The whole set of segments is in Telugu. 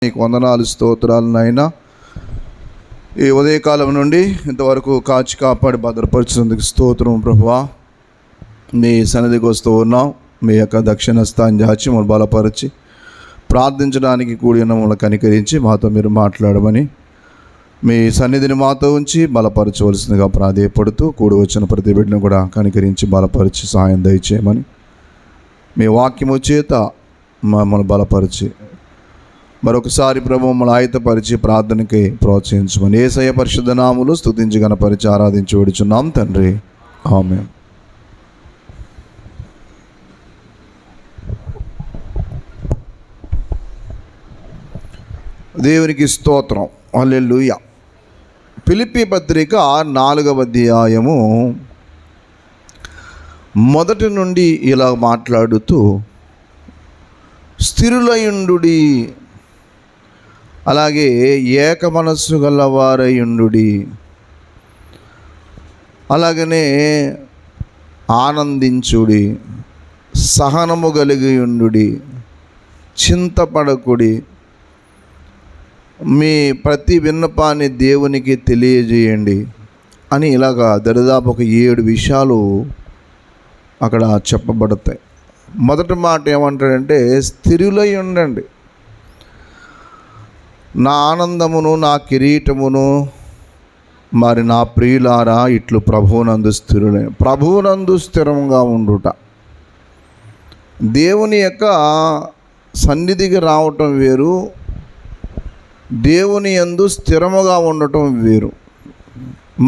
నీకు వందనాలు, స్తోత్రాలు నాయనా. ఈ ఉదయకాలం నుండి ఇంతవరకు కాచి కాపాడి భద్రపరిచినందుకు స్తోత్రం ప్రభువా. మీ సన్నిధికి వస్తూ ఉన్నాం. మీ యొక్క దక్షిణ స్థానం చాచి మమ్మల్ని బలపరిచి ప్రార్థించడానికి కూడి మమ్మల్ని కనికరించి మాతో మీరు మాట్లాడమని మీ సన్నిధిని మాతో ఉంచి బలపరచవలసిందిగా ప్రాధేయపడుతూ కూడి వచ్చిన ప్రతి బిడ్డను కూడా కనికరించి బలపరిచి సహాయం దయచేయమని మీ వాక్యము చేత మమ్మల్ని బలపరిచి మరొకసారి ప్రభు మమ్మల్ని ఆయుధపరిచి ప్రార్థనకి ప్రోత్సహించమని యేసయ్య పరిశుద్ధ నామములో స్తుతించి గణపరిచి ఆరాధించి వేడుచున్నాం తండ్రి, ఆమేన్. దేవునికి స్తోత్రం, హల్లెలూయా. ఫిలిప్పీ పత్రిక 4వ అధ్యాయము మొదటి నుండి ఇలా మాట్లాడుతూ స్థిరులయుండుడి, అలాగే ఏక మనస్సు గలవారయుండుడి, అలాగనే ఆనందించుడి, సహనము కలిగి ఉండుడి, చింతపడకుడి, మీ ప్రతి విన్నపాన్ని దేవునికి తెలియజేయండి అని ఇలాగా దరిదాపు ఒక 7 విషయాలు అక్కడ చెప్పబడతాయి. మొదటి మాట ఏమంటాడంటే స్థిరులై ఉండండి. నా ఆనందమును నా కిరీటమును మరి నా ప్రియులారా ఇట్లు ప్రభువునందు స్థిరులై, ప్రభువునందు స్థిరంగా ఉండుట. దేవుని యొక్క సన్నిధికి రావటం వేరు, దేవుని యందు స్థిరముగా ఉండటం వేరు.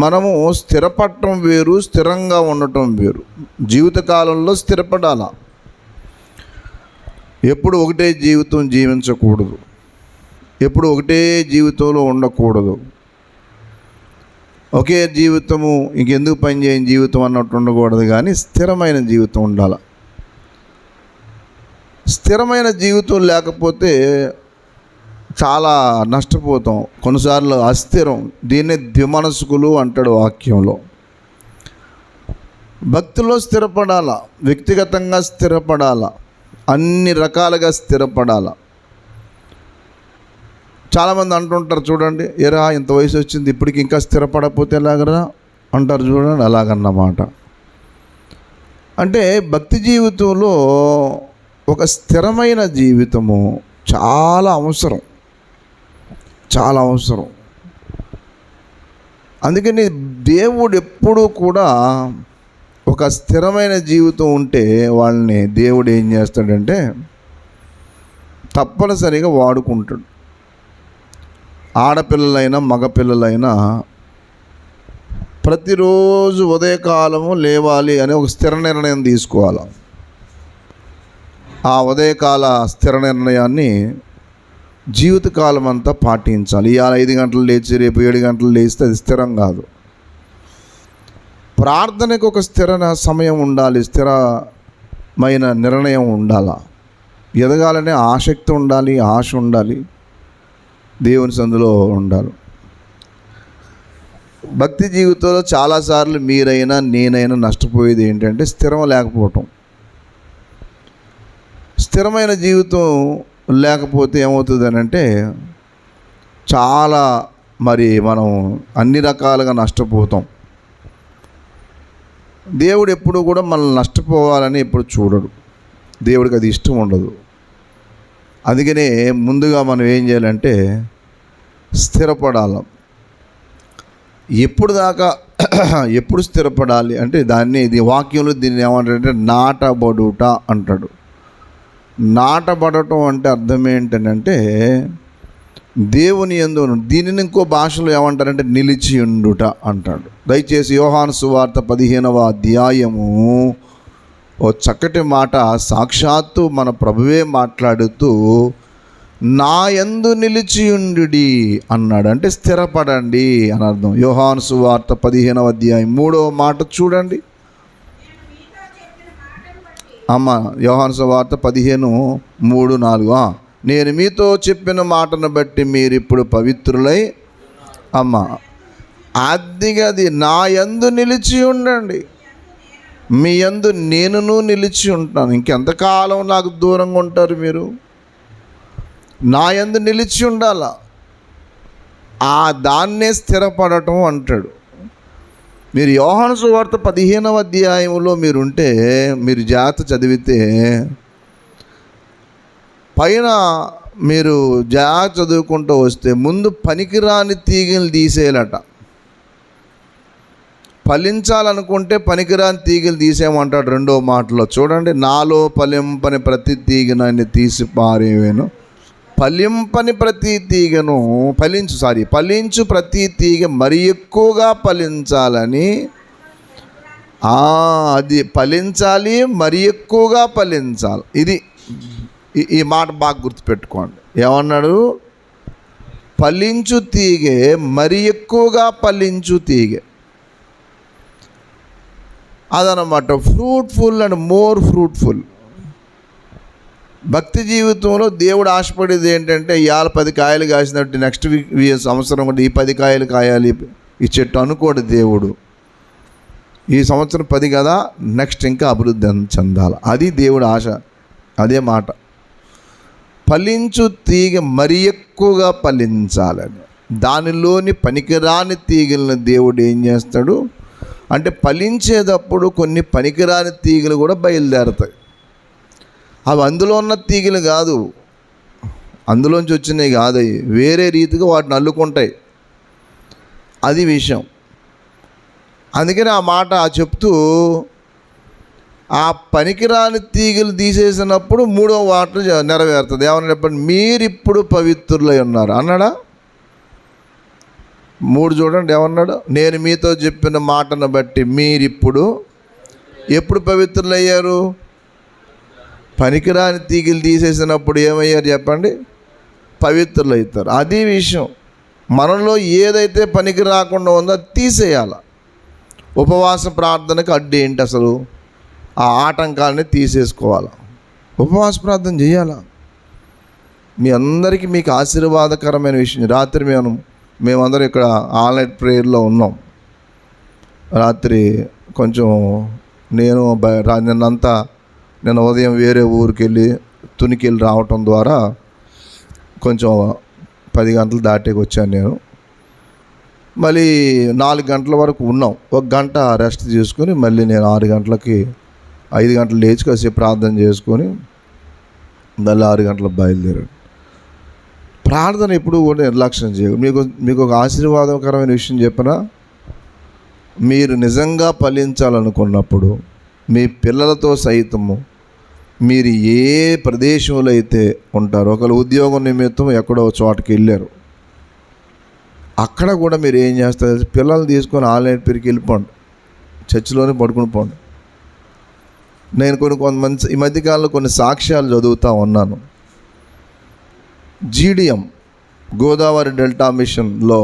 మనము స్థిరపడటం వేరు, స్థిరంగా ఉండటం వేరు. జీవితకాలంలో స్థిరపడాల. ఎప్పుడు ఒకటే జీవితం జీవించకూడదు, ఎప్పుడు ఒకటే జీవితంలో ఉండకూడదు. ఒకే జీవితము ఇంకెందుకు పనిచేయని జీవితం అన్నట్టు ఉండకూడదు, కానీ స్థిరమైన జీవితం ఉండాలి. స్థిరమైన జీవితం లేకపోతే చాలా నష్టపోతాం. కొన్నిసార్లు అస్థిరం, దీన్నే ద్విమనస్కులు అంటాడు వాక్యంలో. భక్తిలో స్థిరపడాల, వ్యక్తిగతంగా స్థిరపడాల, అన్ని రకాలుగా స్థిరపడాల. చాలామంది అంటుంటారు చూడండి, ఎరా ఇంత వయసు వచ్చింది ఇప్పటికి ఇంకా స్థిరపడకపోతే ఎలాగరా అంటారు చూడండి. అలాగన్నమాట. అంటే భక్తి జీవితంలో ఒక స్థిరమైన జీవితము చాలా అవసరం, చాలా అవసరం. అందుకని దేవుడు ఎప్పుడూ కూడా ఒక స్థిరమైన జీవితం ఉంటే వాళ్ళని దేవుడు ఏం చేస్తాడంటే తప్పనిసరిగా వాడుకుంటాడు. ఆడపిల్లలైనా మగపిల్లలైనా ప్రతిరోజు ఉదయకాలము లేవాలి అని ఒక స్థిర నిర్ణయం తీసుకోవాలి. ఆ ఉదయకాల స్థిర నిర్ణయాన్ని జీవితకాలం అంతా పాటించాలి. ఇవాళ 5 గంటలు లేచి రేపు 7 గంటలు లేస్తే అది స్థిరం కాదు. ప్రార్థనకు ఒక స్థిర సమయం ఉండాలి, స్థిరమైన నిర్ణయం ఉండాలి. ఎదగాలనే ఆసక్తి ఉండాలి, ఆశ ఉండాలి, దేవుని సందులో ఉండాలి. భక్తి జీవితంలో చాలాసార్లు మీరైనా నేనైనా నష్టపోయేది ఏంటంటే స్థిరం లేకపోవటం. స్థిరమైన జీవితం లేకపోతే ఏమవుతుంది అంటే చాలా మనం అన్ని రకాలుగా నష్టపోతాం. దేవుడు ఎప్పుడు కూడా మనల్ని నష్టపోవాలని ఎప్పుడు చూడడు. దేవుడికి అది ఇష్టం ఉండదు. అందుకనే ముందుగా మనం ఏం చేయాలంటే స్థిరపడాలి. ఎప్పుడు స్థిరపడాలి అంటే ఇది వాక్యంలో దీన్ని ఏమంటాడంటే నాటబడుట అంటాడు. నాటబడటం అంటే అర్థం ఏంటంటే దేవుని యందు, దీనిని ఇంకో భాషలో ఏమంటారంటే నిలిచి ఉండుట అంటాడు. దయచేసి యోహాను సువార్త 15వ అధ్యాయము ఓ చక్కటి మాట సాక్షాత్తు మన ప్రభువే మాట్లాడుతూ నా యందు నిలిచియుండుడి అన్నాడు. అంటే స్థిరపడండి అని అర్థం. యోహాను సువార్త 15వ అధ్యాయం 3వ మాట చూడండి అమ్మ. యోహాను సువార్త 15:3-4. నేను మీతో చెప్పిన మాటను బట్టి మీరు ఇప్పుడు పవిత్రులై అమ్మ అది నా యందు నిలిచి ఉండండి. మీ యందు నేనును నిలిచి ఉంటాను. ఇంకెంతకాలం నాకు దూరంగా ఉంటారు మీరు? నా యందు నిలిచి ఉండాల, ఆ దాన్నే స్థిరపడటం అంటాడు. మీరు యోహాను సువార్త 15వ అధ్యాయంలో మీరుంటే, మీరు జాగ్రత్త చదివితే పైన మీరు జాగ్రత్త చదువుకుంటూ వస్తే ముందు పనికిరాని తీగలు తీసేయాలట. ఫలించాలనుకుంటే పనికిరాని తీగలు తీసేయమంటాడు రెండో మాటలో. చూడండి, నాలో ఫలింపని ప్రతి తీగనాన్ని తీసి పారేవేను, ఫలింపని ప్రతి తీగను ఫలించు ప్రతి తీగ మరి ఎక్కువగా ఫలించాలని. అది ఫలించాలి, మరి ఎక్కువగా ఫలించాలి. ఇది ఈ మాట బాగా గుర్తుపెట్టుకోండి. ఏమన్నాడు? ఫలించు తీగే, మరి ఎక్కువగా ఫలించు తీగే. అదనమాట ఫ్రూట్ఫుల్ అండ్ మోర్ ఫ్రూట్ఫుల్. భక్తి జీవితంలో దేవుడు ఆశపడేది ఏంటంటే, ఇవాళ 10 కాయలు కాసినట్టు నెక్స్ట్ సంవత్సరం కూడా ఈ 10 కాయలు కాయాలి ఈ చెట్టు అనుకోడు దేవుడు. ఈ సంవత్సరం 10 కదా, నెక్స్ట్ ఇంకా అభివృద్ధి చెందాలి. అది దేవుడు ఆశ. అదే మాట, ఫలించు తీగ మరి ఎక్కువగా ఫలించాలని. దానిలోని పనికిరాని తీగలను దేవుడు ఏం చేస్తాడు అంటే, ఫలించేటప్పుడు కొన్ని పనికిరాని తీగలు కూడా బయలుదేరతాయి. అవి అందులో ఉన్న తీగలు కాదు, అందులోంచి వచ్చినాయి కాదు, వేరే రీతిగా వాటిని అల్లుకుంటాయి. అది విషయం. అందుకని ఆ మాట చెప్తూ, ఆ పనికిరాని తీగలు తీసేసినప్పుడు 3వ మాట నెరవేరుతుంది. ఏమన్నా చెప్పండి? మీరిప్పుడు పవిత్రులై ఉన్నారు అన్నాడా? 3 చూడండి ఏమన్నాడు? నేను మీతో చెప్పిన మాటను బట్టి మీరిప్పుడు ఎప్పుడు పవిత్రులయ్యారు? పనికిరాని తీగలు తీసేసినప్పుడు ఏమయ్యారు చెప్పండి? పవిత్రులు అవుతారు. అది విషయం. మనలో ఏదైతే పనికి రాకుండా ఉందో అది తీసేయాల. ఉపవాస ప్రార్థనకు అడ్డు ఏంటి అసలు? ఆ ఆటంకాలని తీసేసుకోవాలి. ఉపవాస ప్రార్థన చేయాలా? మీ అందరికీ మీకు ఆశీర్వాదకరమైన విషయం. రాత్రి మేమందరం ఇక్కడ ఆన్లైన్ ప్రేయర్లో ఉన్నాం. రాత్రి కొంచెం నిన్న ఉదయం వేరే ఊరికి వెళ్ళి తునికెళ్ళి రావటం ద్వారా కొంచెం 10 గంటలు దాటేకి వచ్చాను నేను. మళ్ళీ 4 గంటల వరకు ఉన్నాం. 1 గంట రెస్ట్ చేసుకొని మళ్ళీ నేను 5 గంటలు లేచి కాసేపు ప్రార్థన చేసుకొని మళ్ళీ 6 గంటలకు బయలుదేరాడు. ప్రార్థన ఎప్పుడు కూడా నిర్లక్ష్యం చేయదు. మీకు ఒక ఆశీర్వాదకరమైన విషయం చెప్పనా? మీరు నిజంగా ఫలించాలనుకున్నప్పుడు మీ పిల్లలతో సైతము మీరు ఏ ప్రదేశంలో అయితే ఉంటారో, ఒకరు ఉద్యోగం నిమిత్తం ఎక్కడో చోటకి వెళ్ళారు, అక్కడ కూడా మీరు ఏం చేస్తారు? పిల్లల్ని తీసుకొని ఆన్లైన్ పేరుకి వెళ్ళిపోండి, చర్చిలోనే పడుకుని పోండి. నేను కొంతమంది ఈ మధ్యకాలంలో కొన్ని సాక్ష్యాలు చదువుతూ ఉన్నాను. GDM గోదావరి డెల్టా మిషన్లో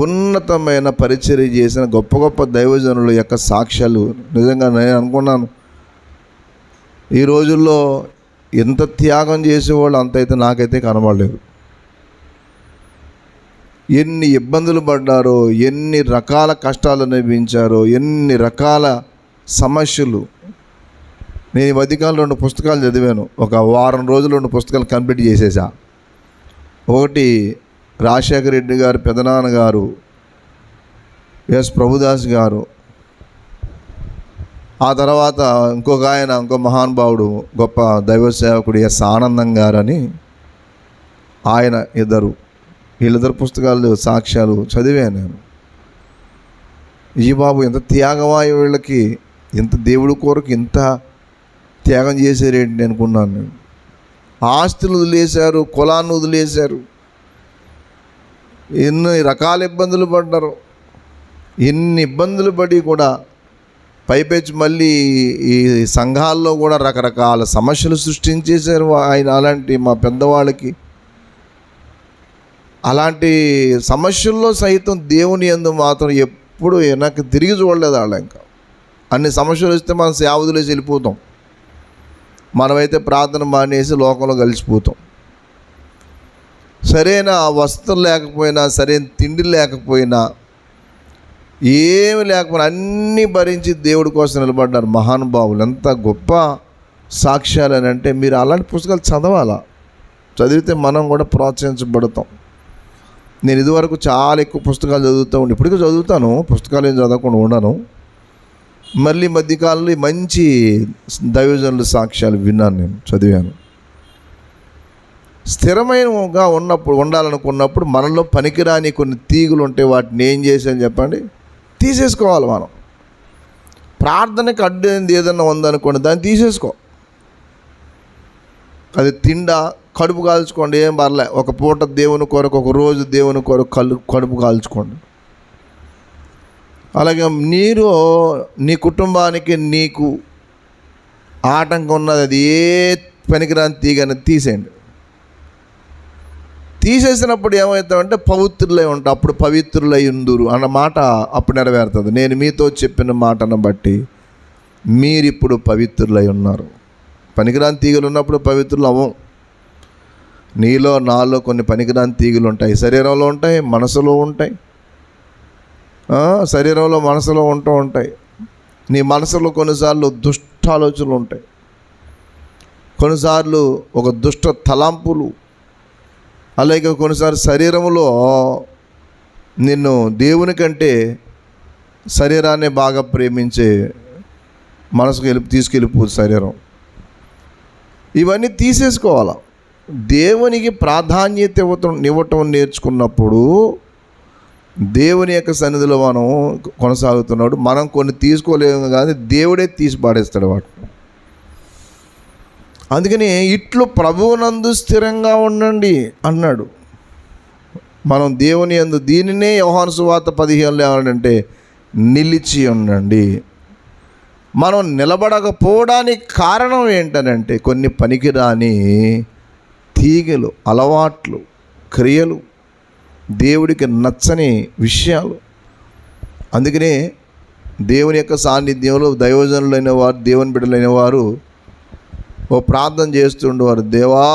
ఉన్నతమైన పరిచర్య చేసిన గొప్ప గొప్ప దైవజనుల యొక్క సాక్ష్యాలు నిజంగా నేను అనుకున్నాను, ఈ రోజుల్లో ఎంత త్యాగం చేసేవాళ్ళు అంతైతే నాకైతే కనబడలేదు. ఎన్ని ఇబ్బందులు పడ్డారో, ఎన్ని రకాల కష్టాలు అనుభవించారో, ఎన్ని రకాల సమస్యలు. నేను ఈ మధ్యకాలంలో 2 పుస్తకాలు చదివాను. ఒక వారం రోజులు 2 పుస్తకాలు కంప్లీట్ చేసేసా. ఒకటి రాజశేఖర రెడ్డి గారు పెదనాన్నగారు, ఎస్ ప్రభుదాస్ గారు, ఆ తర్వాత ఇంకో మహానుభావుడు గొప్ప దైవ సేవకుడు ఎస్ ఆనందం గారని ఆయన వీళ్ళిద్దరు పుస్తకాలు సాక్ష్యాలు చదివాను నేను. ఈ బాబు ఎంత త్యాగవాయు, వీళ్ళకి ఎంత దేవుడి కొరకు ఎంత త్యాగం చేశారేంటి అనుకున్నాను నేను. ఆస్తులు వదిలేశారు, కులాన్ని వదిలేశారు, ఎన్ని రకాల ఇబ్బందులు పడ్డారు. ఎన్ని ఇబ్బందులు పడి కూడా పైపెచ్చి మళ్ళీ ఈ సంఘాల్లో కూడా రకరకాల సమస్యలు సృష్టించేశారు ఆయన. అలాంటి మా పెద్దవాళ్ళకి అలాంటి సమస్యల్లో సైతం దేవుని యందు మాత్రం ఎప్పుడు వెనక్కి తిరిగి చూడలేదు వాళ్ళు. ఇంకా అన్ని సమస్యలు వస్తే మనం సేవ వదిలేసి వెళ్ళిపోతాం. మనమైతే ప్రార్థన మానేసి లోకంలో కలిసిపోతాం. సరైన వస్త్రం లేకపోయినా, సరైన తిండి లేకపోయినా, ఏమి లేకపోయినా అన్నీ భరించి దేవుడి కోసం నిలబడ్డారు మహానుభావులు. ఎంత గొప్ప సాక్ష్యాలు అని అంటే మీరు అలాంటి పుస్తకాలు చదవాలా. చదివితే మనం కూడా ప్రోత్సహించబడతాం. నేను ఇదివరకు చాలా ఎక్కువ పుస్తకాలు చదువుతూ ఉండి, ఇప్పటికీ చదువుతాను, పుస్తకాలు ఏం చదవకుండా ఉండను. మళ్ళీ మధ్యకాలంలో మంచి దైవజనుల సాక్ష్యాలు విన్నాను, నేను చదివాను. స్థిరమైనగా ఉండాలనుకున్నప్పుడు మనలో పనికిరాని కొన్ని తీగులు ఉంటే వాటిని ఏం చేసాను చెప్పండి, తీసేసుకోవాలి మనం. ప్రార్థనకి అడ్డేది ఏదన్నా ఉందనుకోండి, దాన్ని తీసేసుకో. అది తిండా, కడుపు కాల్చుకోండి, ఏం పర్లే. ఒక పూట దేవుని కొరకు, ఒక రోజు దేవుని కొరకు కడుపు కాల్చుకోండి. అలాగే నీరు నీ కుటుంబానికి నీకు ఆటంకం ఉన్నది, అది ఏ పనికిరాని తీగని తీసేయండి. తీసేసినప్పుడు ఏమవుతామంటే పవిత్రులై ఉంటాం. అప్పుడు పవిత్రులై ఉందురు అన్న మాట అప్పుడు నెరవేరుతుంది. నేను మీతో చెప్పిన మాటను బట్టి మీరిప్పుడు పవిత్రులై ఉన్నారు. పనికిరాని తీగలు ఉన్నప్పుడు పవిత్రులు అవ్వం. నీలో నాలో కొన్ని పనికిరాని తీగలు ఉంటాయి, శరీరంలో ఉంటాయి, మనసులో ఉంటాయి. శరీరంలో మనసులో ఉంటాయి. నీ మనసులో కొన్నిసార్లు దుష్ట ఆలోచనలు ఉంటాయి, కొన్నిసార్లు ఒక దుష్ట తలంపులు, అలాగే కొన్నిసార్లు శరీరంలో నిన్ను దేవుని కంటే శరీరాన్ని బాగా ప్రేమించే మనసుకు తీసుకెళ్ళిపోదు శరీరం. ఇవన్నీ తీసేసుకోవాలి. దేవునికి ప్రాధాన్యత ఇవ్వటం నేర్చుకున్నప్పుడు దేవుని యొక్క సన్నిధిలో మనం కొనసాగుతున్నాడు. మనం కొన్ని తీసుకోలేము, కానీ దేవుడే తీసి పాడేస్తాడు వాటిని. అందుకని ఇట్లు ప్రభువునందు స్థిరంగా ఉండండి అన్నాడు. మనం దేవుని యందు, దీనినే యోహాను సువార్త 15లో ఏమన్నాడంటే నిలిచి ఉండండి. మనం నిలబడకపోవడానికి కారణం ఏంటనంటే కొన్ని పనికిరాని తీగలు, అలవాట్లు, క్రియలు, దేవుడికి నచ్చని విషయాలు. అందుకనే దేవుని యొక్క సాన్నిధ్యంలో దైవజనులైన వారు, దేవుని బిడ్డలైన వారు ఓ ప్రార్థన చేస్తుండేవారు. దేవా,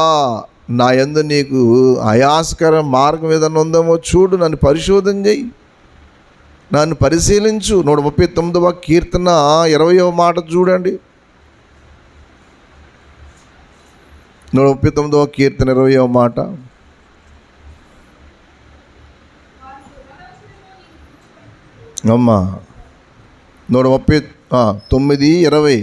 నా యందు నీకు ఆయాస్కర మార్గం ఏదన్నా ఉందేమో చూడు, నన్ను పరిశోధన చేయి, నన్ను పరిశీలించు. 139వ కీర్తన 20వ మాట చూడండి. 139వ కీర్తన 20వ మాట. అమ్మా 139:20.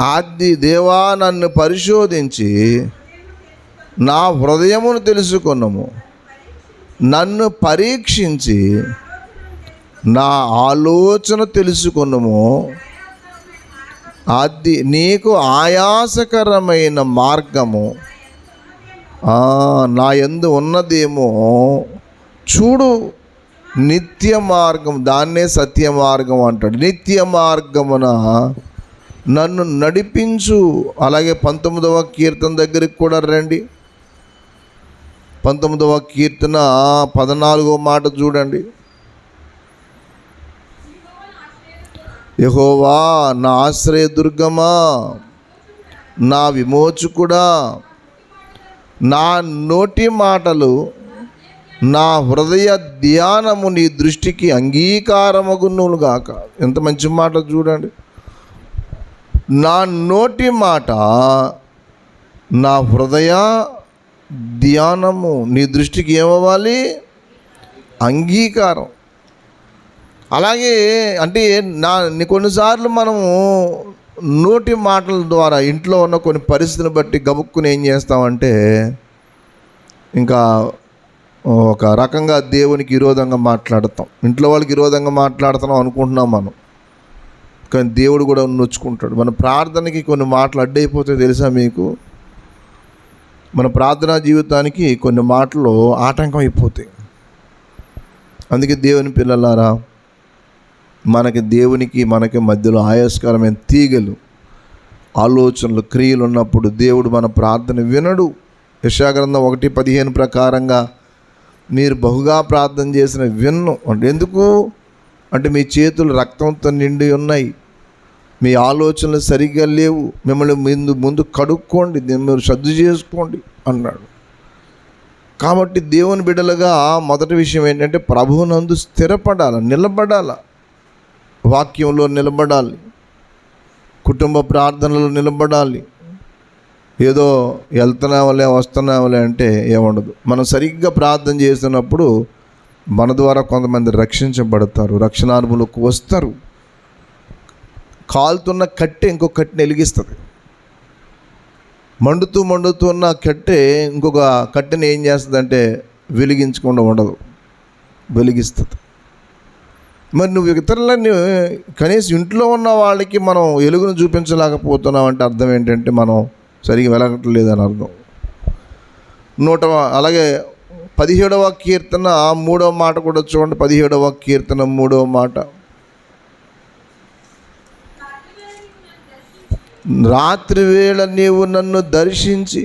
ఆది దేవా, నన్ను పరిశోధించి నా హృదయమును తెలుసుకున్నాము, నన్ను పరీక్షించి నా ఆలోచన తెలుసుకున్నాము. అది నీకు ఆయాసకరమైన మార్గము నా యందు ఉన్నదేమో చూడు. నిత్య మార్గం, దాన్నే సత్య మార్గం అంటాడు. నిత్య మార్గమున నన్ను నడిపించు. అలాగే 19వ కీర్తన దగ్గరికి కూడా రండి. 19వ కీర్తన 14వ మాట చూడండి. యెహోవా నా ఆశ్రయదుర్గమా, నా విమోచకుడా, నా నోటి మాటలు, నా హృదయ ధ్యానము నీ దృష్టికి అంగీకారమగునులు గాక. ఎంత మంచి మాట చూడండి. నా నోటి మాట, నా హృదయ ధ్యానము నీ దృష్టికి ఏమవ్వాలి? అంగీకారం. అలాగే అంటే కొన్నిసార్లు మనము నోటి మాటల ద్వారా ఇంట్లో ఉన్న కొన్ని పరిస్థితులను బట్టి గబుక్కుని ఏం చేస్తామంటే ఇంకా ఒక రకంగా దేవునికి విరోధంగా మాట్లాడతాం. ఇంట్లో వాళ్ళకి విరోధంగా మాట్లాడుతున్నాం అనుకుంటున్నాం మనం, కానీ దేవుడు కూడా నొచ్చుకుంటాడు. మన ప్రార్థనకి కొన్ని మాటలు అడ్డైపోతాయి తెలుసా మీకు? మన ప్రార్థనా జీవితానికి కొన్ని మాటలు ఆటంకం అయిపోతాయి. అందుకే దేవుని పిల్లలారా, మనకి మధ్యలో ఆయాస్కరమైన తీగలు, ఆలోచనలు, క్రియలు ఉన్నప్పుడు దేవుడు మన ప్రార్థన వినడు. యెషయా గ్రంథం 1:15 ప్రకారంగా మీరు బహుగా ప్రార్థన చేసిన విన్ను. అంటే ఎందుకు అంటే మీ చేతులు రక్తంతో నిండి ఉన్నాయి, మీ ఆలోచనలు సరిగ్గా లేవు, మిమ్మల్ని ముందు కడుక్కోండి, మీరు సర్దు చేసుకోండి అన్నాడు. కాబట్టి దేవుని బిడ్డలుగా మొదటి విషయం ఏంటంటే ప్రభువునందు స్థిరపడాలి, నిలబడాలి, వాక్యంలో నిలబడాలి. కుటుంబ ప్రార్థనలు నిలబడాలి. ఏదో వెళ్తున్నావులే వస్తున్నావులే అంటే ఏముండదు. మనం సరిగ్గా ప్రార్థన చేస్తున్నప్పుడు మన ద్వారా కొంతమంది రక్షించబడతారు, రక్షణానుభవంలోకి వస్తారు. కాలుతున్న కట్టె ఇంకొక కట్టెని వెలిగిస్తుంది. మండుతున్న కట్టె ఇంకొక కట్టెని ఏం చేస్తుందంటే వెలిగించకుండా ఉండదు, వెలిగిస్తుంది. మరి నువ్వు ఇతరులని కనీసం ఇంట్లో ఉన్న వాళ్ళకి మనం వెలుగును చూపించలేకపోతున్నాం అంటే అర్థం ఏంటంటే మనం సరిగ్గా వెలగట్లేదు అని అర్థం. అలాగే 17వ కీర్తన 3వ మాట కూడా చూడండి. 17వ కీర్తన 3వ మాట, రాత్రి వేళ నీవు నన్ను దర్శించి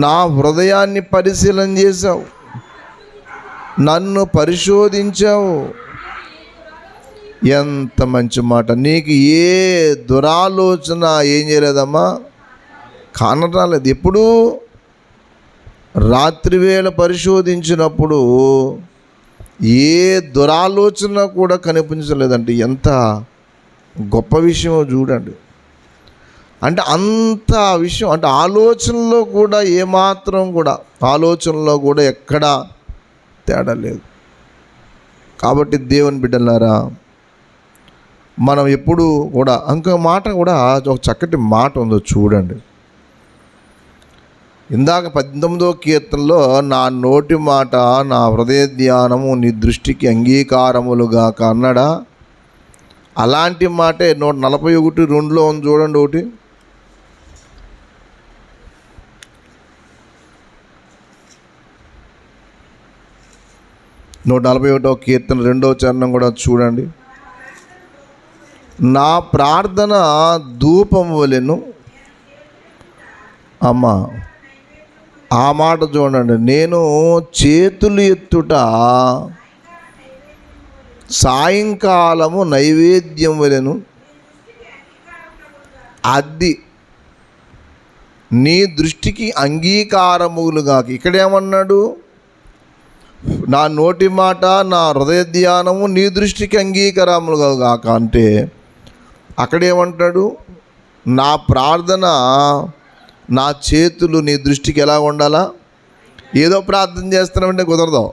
నా హృదయాన్ని పరిశీలన చేశావు, నన్ను పరిశోధించావు. ఎంత మంచి మాట. నీకు ఏ దురాలోచన ఏం చేయలేదమ్మా, కానరాలేదు. ఎప్పుడు రాత్రివేళ పరిశోధించినప్పుడు ఏ దురాలోచన కూడా కనిపించలేదంటే ఎంత గొప్ప విషయం చూడండి. అంటే అంత విషయం, అంటే ఆలోచనలో కూడా ఏమాత్రం కూడా ఆలోచనలో కూడా ఎక్కడా తేడా లేదు. కాబట్టి దేవుని బిడ్డలారా, మనం ఎప్పుడు కూడా ఇంకో మాట కూడా ఒక చక్కటి మాట ఉందో చూడండి. ఇందాక 18వ కీర్తనలో నా నోటి మాట నా హృదయ ధ్యానము నీ దృష్టికి అంగీకారములుగా అన్నాడా. అలాంటి మాటే 141:2 ఉంది చూడండి. ఒకటి 141వ కీర్తన 2వ చరణం కూడా చూడండి. నా ప్రార్థన ధూపము వలెను. అమ్మా ఆ మాట చూడండి. నేను చేతులు ఎత్తుట సాయంకాలము నైవేద్యం వలెను. అది నీ దృష్టికి అంగీకారములుగా. ఇక్కడేమన్నాడు, నా నోటి మాట నా హృదయ ధ్యానము నీ దృష్టికి అంగీకారములుగా కాక అంటే అక్కడేమంటాడు, నా ప్రార్థన నా చేతులు నీ దృష్టికి ఎలా ఉండాలా. ఏదో ప్రార్థన చేస్తున్నామంటే కుదరదు.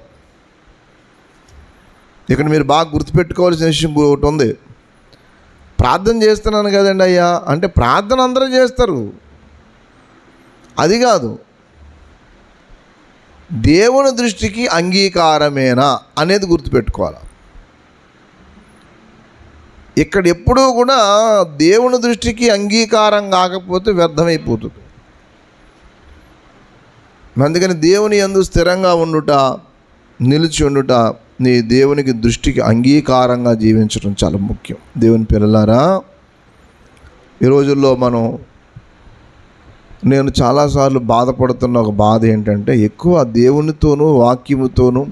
ఇక్కడ మీరు బాగా గుర్తుపెట్టుకోవాల్సిన విషయం ఒకటి ఉంది. ప్రార్థన చేస్తున్నాను కదండి అయ్యా అంటే ప్రార్థన అందరూ చేస్తారు, అది కాదు. దేవుని దృష్టికి అంగీకారమేనా అనేది గుర్తుపెట్టుకోవాలి. ఇక్కడ ఎప్పుడూ కూడా దేవుని దృష్టికి అంగీకారం కాకపోతే వ్యర్థమైపోతుంది. అందుకని దేవుని యందు స్థిరంగా ఉండుట, నిలిచి ఉండుట, నీ దేవునికి దృష్టికి అంగీకారంగా జీవించడం చాలా ముఖ్యం. దేవుని పిల్లలారా, ఈ రోజుల్లో నేను చాలాసార్లు బాధపడుతున్న ఒక బాధ ఏంటంటే ఎక్కువ దేవునితోనూ వాక్యముతోనూ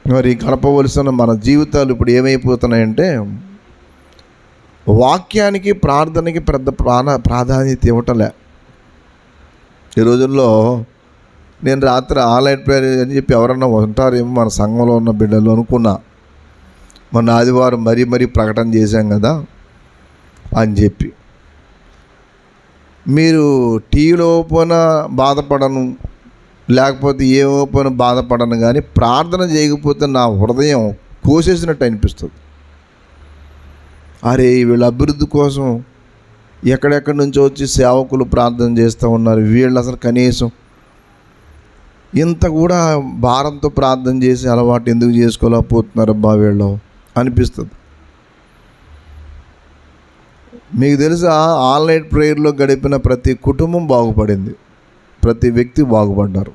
మరి గడపవలసిన మన జీవితాలు ఇప్పుడు ఏమైపోతున్నాయంటే వాక్యానికి ప్రార్థనకి పెద్ద ప్రాధాన్యత ఇవ్వటలే. ఈ రోజుల్లో నేను రాత్రి ఆన్లైన్ ప్రేయర్ అని చెప్పి ఎవరన్నా ఉంటారేమో మన సంఘంలో ఉన్న బిడ్డలు అనుకున్నా. మొన్న ఆదివారం మరీ ప్రకటన చేశాం కదా అని చెప్పి. మీరు టీవీలో పోయినా బాధపడను, లేకపోతే ఏమో పోయినా బాధపడను, కానీ ప్రార్థన చేయకపోతే నా హృదయం కోసేసినట్టు అనిపిస్తుంది. అరే వీళ్ళ అభివృద్ధి కోసం ఎక్కడెక్కడి నుంచో వచ్చి సేవకులు ప్రార్థన చేస్తూ ఉన్నారు, వీళ్ళు అసలు కనీసం ఇంత కూడా భారంతో ప్రార్థన చేసి అలవాటు ఎందుకు చేసుకోలేకపోతున్నారు అబ్బా వీళ్ళు అనిపిస్తుంది. మీకు తెలుసా, ఆన్లైన్ ప్రేయర్లో గడిపిన ప్రతి కుటుంబం బాగుపడింది, ప్రతి వ్యక్తి బాగుపడ్డారు.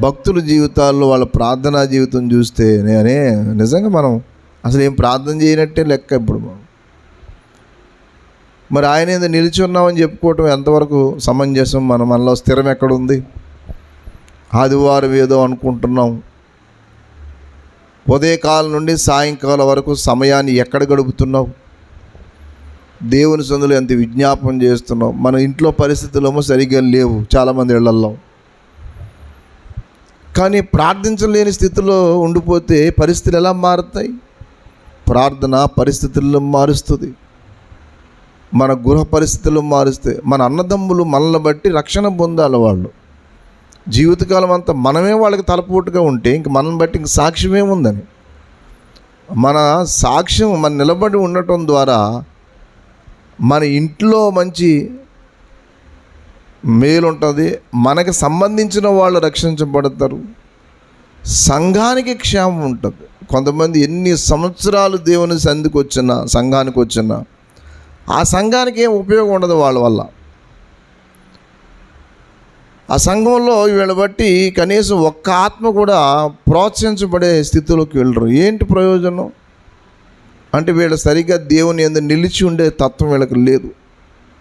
భక్తుల జీవితాల్లో వాళ్ళ ప్రార్థనా జీవితం చూస్తే నిజంగా మనం అసలు ఏం ప్రార్థన చేయనట్టే లెక్క. ఇప్పుడు మరి ఆయన ఏదో నిలిచి ఉన్నామని చెప్పుకోవటం ఎంతవరకు సమంజసం? మనలో స్థిరం ఎక్కడుంది? ఆదివారం ఏదో అనుకుంటున్నాం, ఉదయకాలం నుండి సాయంకాలం వరకు సమయాన్ని ఎక్కడ గడుపుతున్నావు? దేవుని సందులో ఎంత విజ్ఞాపనం చేస్తున్నావు? మన ఇంట్లో పరిస్థితులేమో సరిగ్గా లేవు చాలామంది ఇళ్లల్లో, కానీ ప్రార్థించలేని స్థితిలో ఉండిపోతే పరిస్థితులు ఎలా మారుతాయి? ప్రార్థన పరిస్థితులను మారుస్తుంది, మన గృహ పరిస్థితులను మారుస్తాయి. మన అన్నదమ్ములు మనల్ని బట్టి రక్షణ పొందాలి. వాళ్ళు జీవితకాలం అంతా మనమే వాళ్ళకి తలపోటుగా ఉంటే ఇంక మనల్ని బట్టి ఇంక సాక్ష్యమేముందని, మన సాక్ష్యం మన నిలబడి ఉండటం ద్వారా మన ఇంట్లో మంచి మేలు ఉంటుంది, మనకి సంబంధించిన వాళ్ళు రక్షించబడతారు, సంఘానికి క్షేమం ఉంటుంది. కొంతమంది ఎన్ని సంవత్సరాలు దేవుని సంధికి వచ్చినా, సంఘానికి వచ్చినా ఆ సంఘానికి ఏం ఉపయోగం ఉండదు వాళ్ళ వల్ల. ఆ సంఘంలో వీళ్ళని బట్టి కనీసం ఒక్క ఆత్మ కూడా ప్రోత్సహించబడే స్థితిలోకి వెళ్ళరు. ఏంటి ప్రయోజనం అంటే వీళ్ళు సరిగ్గా దేవుని యందు నిలిచి ఉండే తత్వం వీళ్ళకి లేదు,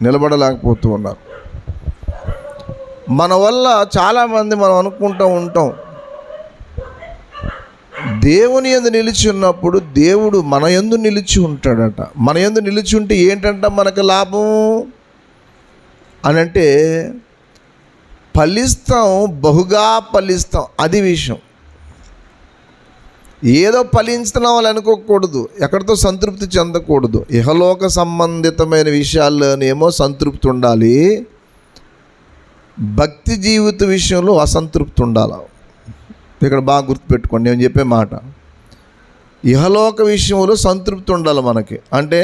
నిలబడలేకపోతూ ఉన్నారు. మన వల్ల చాలామంది మనం అనుకుంటూ ఉంటాం, దేవుని యందు నిలిచి ఉన్నప్పుడు దేవుడు మన యందు నిలిచి ఉంటాడట. మన యందు నిలిచి ఉంటే ఏంటంట మనకు లాభం అని అంటే ఫలిస్తాం, బహుగా ఫలిస్తాం. అది విషయం. ఏదో ఫలించుతున్నాం అని అనుకోకూడదు, ఎక్కడితో సంతృప్తి చెందకూడదు. ఇహలోక సంబంధితమైన విషయాల్లోనేమో సంతృప్తి ఉండాలి, భక్తి జీవిత విషయంలో అసంతృప్తి ఉండాలి. ఇక్కడ బాగా గుర్తుపెట్టుకోండి నేను చెప్పే మాట. ఇహలోక విషయంలో సంతృప్తి ఉండాలి మనకి. అంటే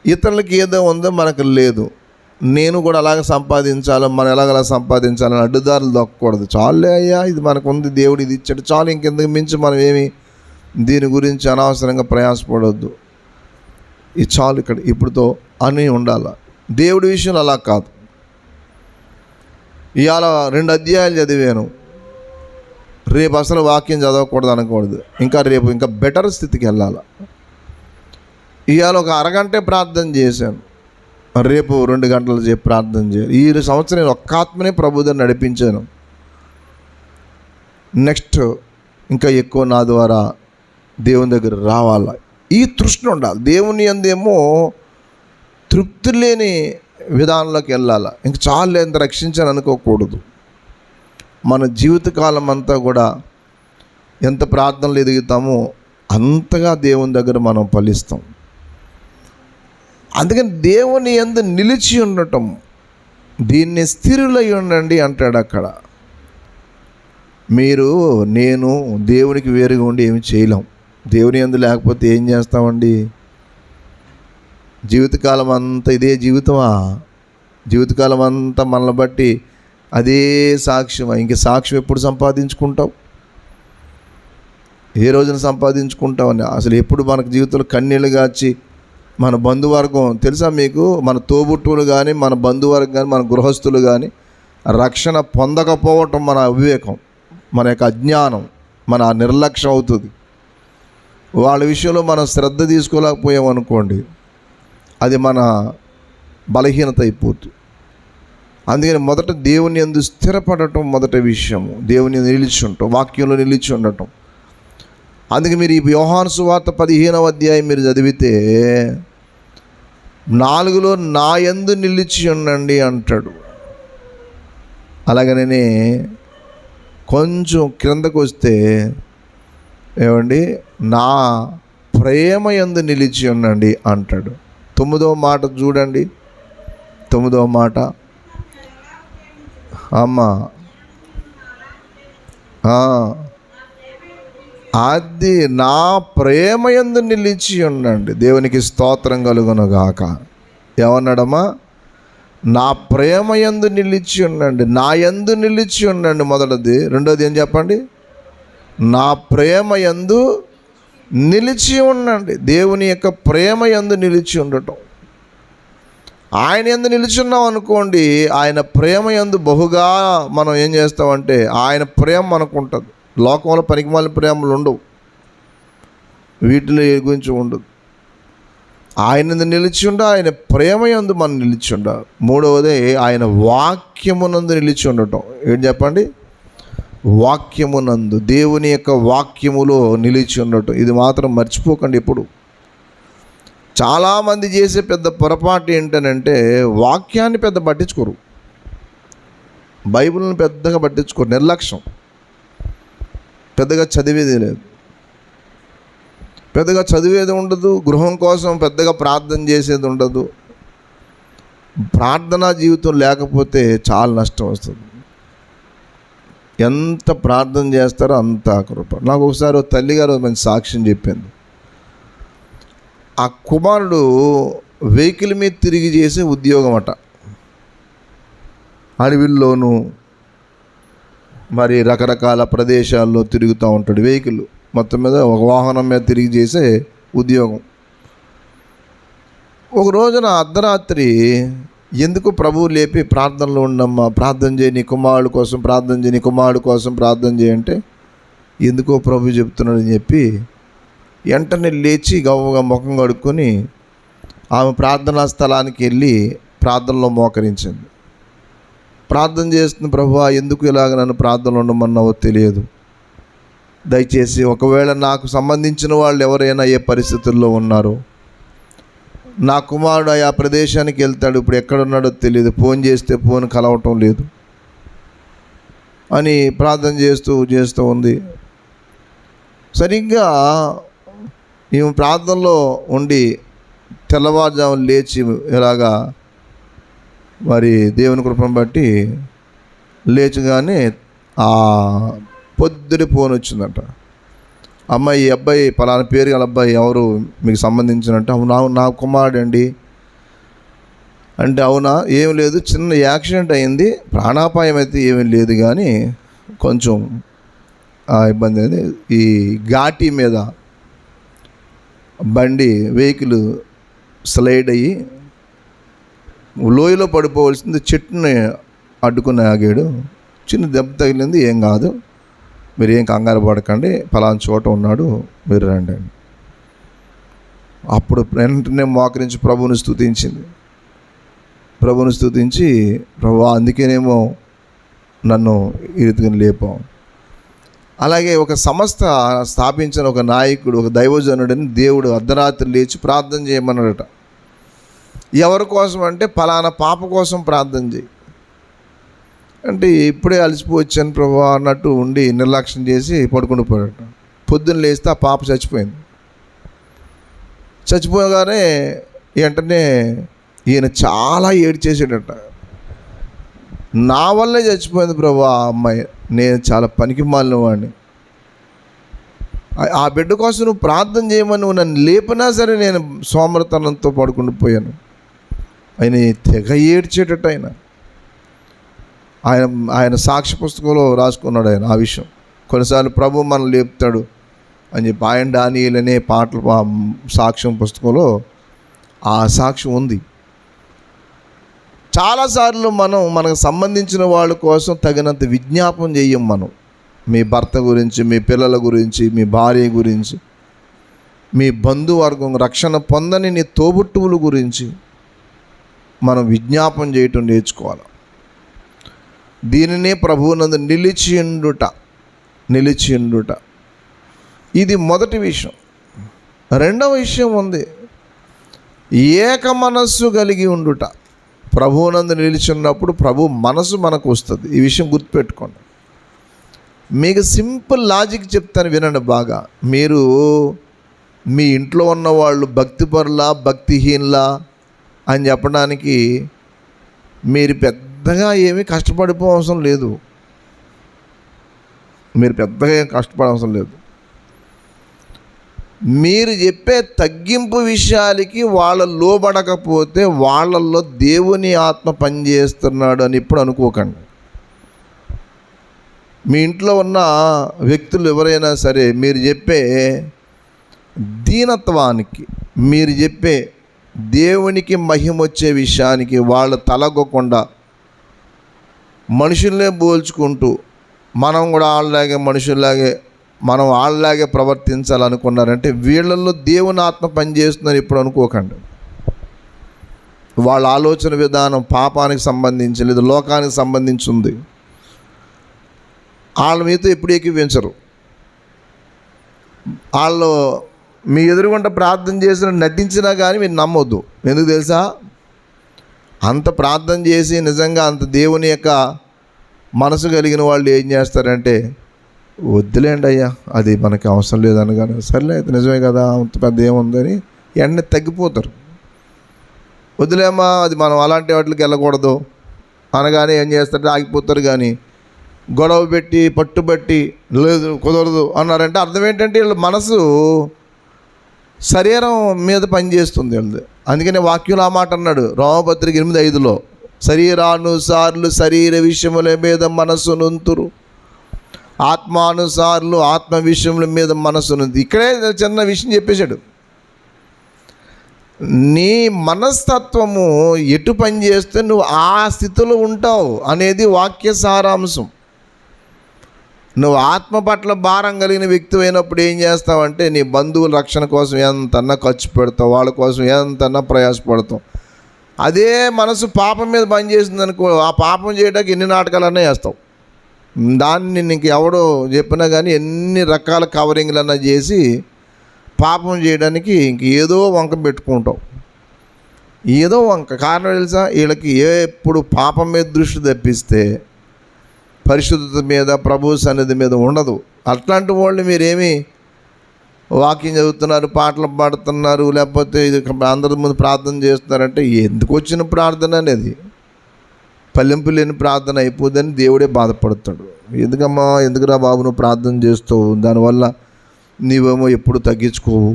ఇతరులకి ఏదో ఉందో మనకు లేదు, నేను కూడా అలాగ సంపాదించాలి, మనం ఎలాగలా సంపాదించాలని అడ్డుదారులు దొక్కకూడదు. చాలే అయ్యా, ఇది మనకు ఉంది, దేవుడు ఇది ఇచ్చాడు, చాలు, ఇంకెందుకు మించి మనం ఏమి దీని గురించి అనవసరంగా ప్రయాసపడవద్దు, ఇది చాలు ఇక్కడ ఇప్పుడుతో అని ఉండాలి. దేవుడి విషయంలో అలా కాదు. ఇవాళ 2 అధ్యాయాలు చదివాను, రేపు అసలు వాక్యం చదవకూడదు అనకూడదు, రేపు ఇంకా బెటర్ స్థితికి వెళ్ళాలి. ఇవాళ ఒక అరగంటే ప్రార్థన చేశాను, రేపు 2 గంటలు చెప్పి ప్రార్థన చేయాలి. ఈ సంవత్సరం నేను ఒక్క ఆత్మనే ప్రభువుని నడిపించాను. నెక్స్ట్ ఇంకా ఎక్కువ నా ద్వారా దేవుని దగ్గర రావాలా, ఈ తృష్ణ ఉండాలి. దేవుని యందేమో తృప్తి లేని విధానంలోకి వెళ్ళాలి. ఇంక చాలు ఎంత రక్షించాను అనుకోకూడదు. మన జీవితకాలం అంతా కూడా ఎంత ప్రార్థనలు ఎదుగుతామో అంతగా దేవుని దగ్గర మనం ఫలిస్తాం. అందుకని దేవుని యందు నిలిచి ఉండటం, దీన్ని స్థిరులై ఉండండి అంటాడు అక్కడ. నేను దేవునికి వేరుగా ఉండి ఏమి చేయలేం. దేవుని యందు లేకపోతే ఏం చేస్తామండి? జీవితకాలం అంతా ఇదే జీవితమా? జీవితకాలం అంతా మనల్ని బట్టి అదే సాక్ష్యమా? ఇంక సాక్ష్యం ఎప్పుడు సంపాదించుకుంటావు? ఏ రోజున సంపాదించుకుంటావని అసలు ఎప్పుడు మనకు జీవితంలో కన్నీళ్ళు గాచి మన బంధువర్గం తెలుసా మీకు? మన తోబుట్టువులు కానీ, మన బంధువర్గం కానీ, మన గృహస్థులు కానీ రక్షణ పొందకపోవటం మన అవివేకం, మన యొక్క అజ్ఞానం, మన నిర్లక్ష్యం అవుతుంది. వాళ్ళ విషయంలో మనం శ్రద్ధ తీసుకోలేకపోయామనుకోండి, అది మన బలహీనత అయిపోతుంది. అందుకని మొదట దేవుని యందు స్థిరపడటం మొదటి విషయము. దేవుని యందు నిలిచి ఉండటం, వాక్యంలో నిలిచి ఉండటం. అందుకే మీరు ఈ యోహాను సువార్త 15వ అధ్యాయం మీరు చదివితే 4లో నా యందు నిలిచి ఉండండి అంటాడు. అలాగనే కొంచెం క్రిందకు వస్తే ఏమండి, నా ప్రేమ యందు నిలిచి ఉండండి అంటాడు. 9వ మాట చూడండి, 9వ మాట. అమ్మా అది నా ప్రేమ యందు నిలిచి ఉండండి. దేవునికి స్తోత్రం కలుగునుగాక. ఏమన్నాడమ్మా? నా ప్రేమ యందు నిలిచి ఉండండి, నా యందు నిలిచి ఉండండి మొదటిది. రెండోది ఏం చెప్పండి? నా ప్రేమ యందు నిలిచి ఉండండి. దేవుని యొక్క ప్రేమ యందు నిలిచి ఉండటం. ఆయన యందు నిలిచున్నాం అనుకోండి, ఆయన ప్రేమ యందు బహుగా మనం ఏం చేస్తామంటే ఆయన ప్రేమ మనకు ఉంటుంది. లోకంలో పనికిమాలిన ప్రేమలు ఉండవు, వీటిలో ఏ గురించి ఉండదు. ఆయన నిలిచి ఉండ, ఆయన ప్రేమ యందు మనం నిలిచి ఉండ. మూడవది ఆయన వాక్యమునందు నిలిచి ఉండటం. ఏంటి చెప్పండి? వాక్యమునందు, దేవుని యొక్క వాక్యములో నిలిచి ఉండటం. ఇది మాత్రం మర్చిపోకండి ఎప్పుడు. చాలామంది చేసే పెద్ద పొరపాటు ఏంటనంటే వాక్యాన్ని పెద్ద పట్టించుకోరు, బైబిల్ని పెద్దగా పట్టించుకోరు, నిర్లక్ష్యం, పెద్దగా చదివేది లేదు, పెద్దగా చదివేది ఉండదు, గృహం కోసం పెద్దగా ప్రార్థన చేసేది ఉండదు. ప్రార్థనా జీవితం లేకపోతే చాలా నష్టం వస్తుంది. ఎంత ప్రార్థన చేస్తారో అంత కృప. నాకు ఒకసారి తల్లిగారు మంచి సాక్ష్యం చెప్పింది. ఆ కుమారుడు వెహికల్ మీద తిరిగి చేసే ఉద్యోగం అట. అడవిల్లోనూ మరి రకరకాల ప్రదేశాల్లో తిరుగుతూ ఉంటాడు. వెహికల్ మొత్తం మీద ఒక వాహనం మీద తిరిగి చేసే ఉద్యోగం. ఒక రోజున అర్ధరాత్రి ఎందుకు ప్రభువు లేపి ప్రార్థనలో ఉండమ్మా, ప్రార్థన చేయి, నీ కుమారుడు కోసం ప్రార్థన చేయి, నీ కుమారుడు కోసం ప్రార్థన చేయంటే ఎందుకో ప్రభు చెప్తున్నాడని చెప్పి వెంటనే లేచి గవ్వగా ముఖం కడుక్కొని ఆమె ప్రార్థనా స్థలానికి వెళ్ళి ప్రార్థనలో మోకరించింది. ప్రార్థన చేస్తుంది, ప్రభువా ఎందుకు ఇలాగ నన్ను ప్రార్థనలో ఉండమన్నావో తెలియదు, దయచేసి ఒకవేళ నాకు సంబంధించిన వాళ్ళు ఎవరైనా ఏ పరిస్థితుల్లో ఉన్నారో, నా కుమారుడు ఆ ప్రదేశానికి వెళ్తాడు, ఇప్పుడు ఎక్కడున్నాడో తెలియదు, ఫోన్ చేస్తే ఫోన్ కలవటం లేదు అని ప్రార్థన చేస్తూ ఉంది. సరిగ్గా ఈమె ప్రార్థనలో ఉండి తెల్లవారుజామున లేచి ఇలాగా మరి దేవుని కృపను బట్టి లేచగానే ఆ పొద్దుడి ఫోన్ వచ్చిందంట. అమ్మాయి, ఈ అబ్బాయి పలానా పేరు గల అబ్బాయి ఎవరు మీకు సంబంధించినట్టు. అవునా, నా కుమారుడు అండి అంటే, అవునా, ఏం లేదు, చిన్న యాక్సిడెంట్ అయింది, ప్రాణాపాయం అయితే ఏమీ లేదు కానీ కొంచెం ఇబ్బంది అయింది. ఈ ఘాటీ మీద బండి వెహికల్ స్లైడ్ అయ్యి లోయలో పడిపోవలసింది, చెట్టుని అడ్డుకుని ఆగాడు, చిన్న దెబ్బ తగిలింది, ఏం కాదు, మీరు ఏం కంగారు పడకండి, ఫలానా చోట ఉన్నాడు, మీరు రండి అని. అప్పుడు వెంటనే మోకరించి ప్రభువుని స్తుతించింది. ప్రభువుని స్తుతించి, ప్రభువా అందుకేనేమో నన్ను ఈ రీతిగా లేపాం. అలాగే ఒక సంస్థ స్థాపించిన ఒక నాయకుడు, ఒక దైవజనుడని దేవుడు అర్ధరాత్రి లేచి ప్రార్థన చేయమన్నాడట. ఎవరి కోసం అంటే, ఫలానా పాప కోసం ప్రార్థన చేయి అంటే, ఇప్పుడే అలసిపోవచ్చాను ప్రభువా అన్నట్టు ఉండి నిర్లక్ష్యం చేసి పడుకుని పోయాడట. పొద్దున్న లేస్తే ఆ పాప చచ్చిపోయింది. చచ్చిపోగానే వెంటనే ఈయన చాలా ఏడ్చేసాడట. నా వల్లే చచ్చిపోయింది ప్రభువా ఆ అమ్మాయి, నేను చాలా పనికి మాలిన వాడిని, ఆ బిడ్డ కోసం నువ్వు ప్రార్థన చేయమని నువ్వు నన్ను లేపినా సరే నేను సోమరతనంతో పడుకుని పోయాను. ఆయన తెగ ఏడ్చేటట్టు ఆయన సాక్ష్య పుస్తకంలో రాసుకున్నాడు ఆయన ఆ విషయం. కొన్నిసార్లు ప్రభు మనం లేపుతాడు అని చెప్పి ఆయన డానియేలు అనే పాటలు సాక్ష్యం పుస్తకంలో ఆ సాక్ష్యం ఉంది. చాలాసార్లు మనకు సంబంధించిన వాళ్ళ కోసం తగినంత విజ్ఞాపం చేయం. మనం మీ భర్త గురించి, మీ పిల్లల గురించి, మీ భార్య గురించి, మీ బంధువర్గం, రక్షణ పొందని నీ తోబుట్టువుల గురించి మనం విజ్ఞాపం చేయటం నేర్చుకోవాలి. దీనినే ప్రభువునందు నిలిచియుండుట ఇది మొదటి విషయం. రెండవ విషయం ఉంది, ఏక మనస్సు కలిగి ఉండుట. ప్రభువునందు నిలిచిన్నప్పుడు ప్రభు మనసు మనకు వస్తుంది. ఈ విషయం గుర్తుపెట్టుకోండి. మీకు సింపుల్ లాజిక్ చెప్తాను, వినండి బాగా. మీరు మీ ఇంట్లో ఉన్నవాళ్ళు భక్తిపరులా భక్తిహీనులా అని చెప్పడానికి మీరు పెద్దగా ఏమీ కష్టపడిపోవసరం లేదు. మీరు చెప్పే తగ్గింపు విషయాలకి వాళ్ళు లోబడకపోతే వాళ్ళల్లో దేవుని ఆత్మ పనిచేస్తున్నాడు అని ఇప్పుడు అనుకోకండి. మీ ఇంట్లో ఉన్న వ్యక్తులు ఎవరైనా సరే మీరు చెప్పే దీనత్వానికి, మీరు చెప్పే దేవునికి మహిమొచ్చే విషయానికి వాళ్ళు తలగొకుండా మనుషుల్నే పోల్చుకుంటూ మనం కూడా వాళ్ళలాగే ప్రవర్తించాలనుకున్నారంటే వీళ్ళల్లో దేవుని ఆత్మ పనిచేస్తుందని ఇప్పుడు అనుకోకండి. వాళ్ళ ఆలోచన విధానం పాపానికి సంబంధించి లేదా లోకానికి సంబంధించి ఉంది. వాళ్ళ మీతో ఎప్పుడు ఏకీవించరు. వాళ్ళు మీ ఎదురుగుంట ప్రార్థన చేసిన నటించినా కానీ మీరు నమ్మొద్దు. ఎందుకు తెలుసా? అంత ప్రార్థన చేసి నిజంగా అంత దేవుని యొక్క మనసు కలిగిన వాళ్ళు ఏం చేస్తారంటే వద్దులేండి అయ్యా, అది మనకి అవసరం లేదని. కానీ సర్లే అయితే నిజమే కదా, అంత పెద్ద ఏముందని వెంటనే తగ్గిపోతారు. వద్దులేమ్మా, అది మనం అలాంటి వాటికి వెళ్ళకూడదు అనగానే ఏం చేస్తారంటే ఆగిపోతారు. కానీ గొడవ పెట్టి పట్టుబట్టి లేదు కుదరదు అన్నారంటే అర్థం ఏంటంటే వీళ్ళ మనసు శరీరం మీద పనిచేస్తుంది వీళ్ళది. అందుకనే వాక్యులు ఆ మాట అన్నాడు రోమపత్రిక 8:5లో, శరీరానుసారులు శరీర విషయముల మీద మనస్సు నుంతురు, ఆత్మానుసారులు ఆత్మ విషయముల మీద మనస్సు నుంది. ఇక్కడే చిన్న విషయం చెప్పేశాడు. నీ మనస్తత్వము ఎటు పని చేస్తే నువ్వు ఆ స్థితిలో ఉంటావు అనేది వాక్య సారాంశం. నువ్వు ఆత్మ పట్ల భారం కలిగిన వ్యక్తి అయినప్పుడు ఏం చేస్తావంటే నీ బంధువుల రక్షణ కోసం ఎంతన్నా ఖర్చు పెడతావు, వాళ్ళ కోసం ఎంతన్నా ప్రయాసపడతావు. అదే మనసు పాపం మీద పనిచేసింది అనుకో, ఆ పాపం చేయడానికి ఎన్ని నాటకాలన్నా వేస్తావు. దాన్ని నీకు ఎవడో చెప్పినా కానీ ఎన్ని రకాల కవరింగ్లన్నా చేసి పాపం చేయడానికి ఇంక ఏదో వంక పెట్టుకుంటావు. ఏదో వంక కారణం తెలుసా, వీళ్ళకి ఎప్పుడు పాపం మీద దృష్టి తప్పిస్తే పరిశుద్ధత మీద ప్రభు సన్నిధి మీద ఉండదు. అట్లాంటి వాళ్ళు మీరేమి వాకింగ్ చదువుతున్నారు, పాటలు పాడుతున్నారు, లేకపోతే ఇది అందరి ముందు ప్రార్థన చేస్తున్నారంటే ఎందుకు వచ్చిన ప్రార్థన అనేది పల్లెంపు లేని ప్రార్థన అయిపోద్దని దేవుడే బాధపడతాడు. ఎందుకమ్మా, ఎందుకురా బాబు నువ్వు ప్రార్థన చేస్తావు, దానివల్ల నీవేమో ఎప్పుడు తగ్గించుకోవు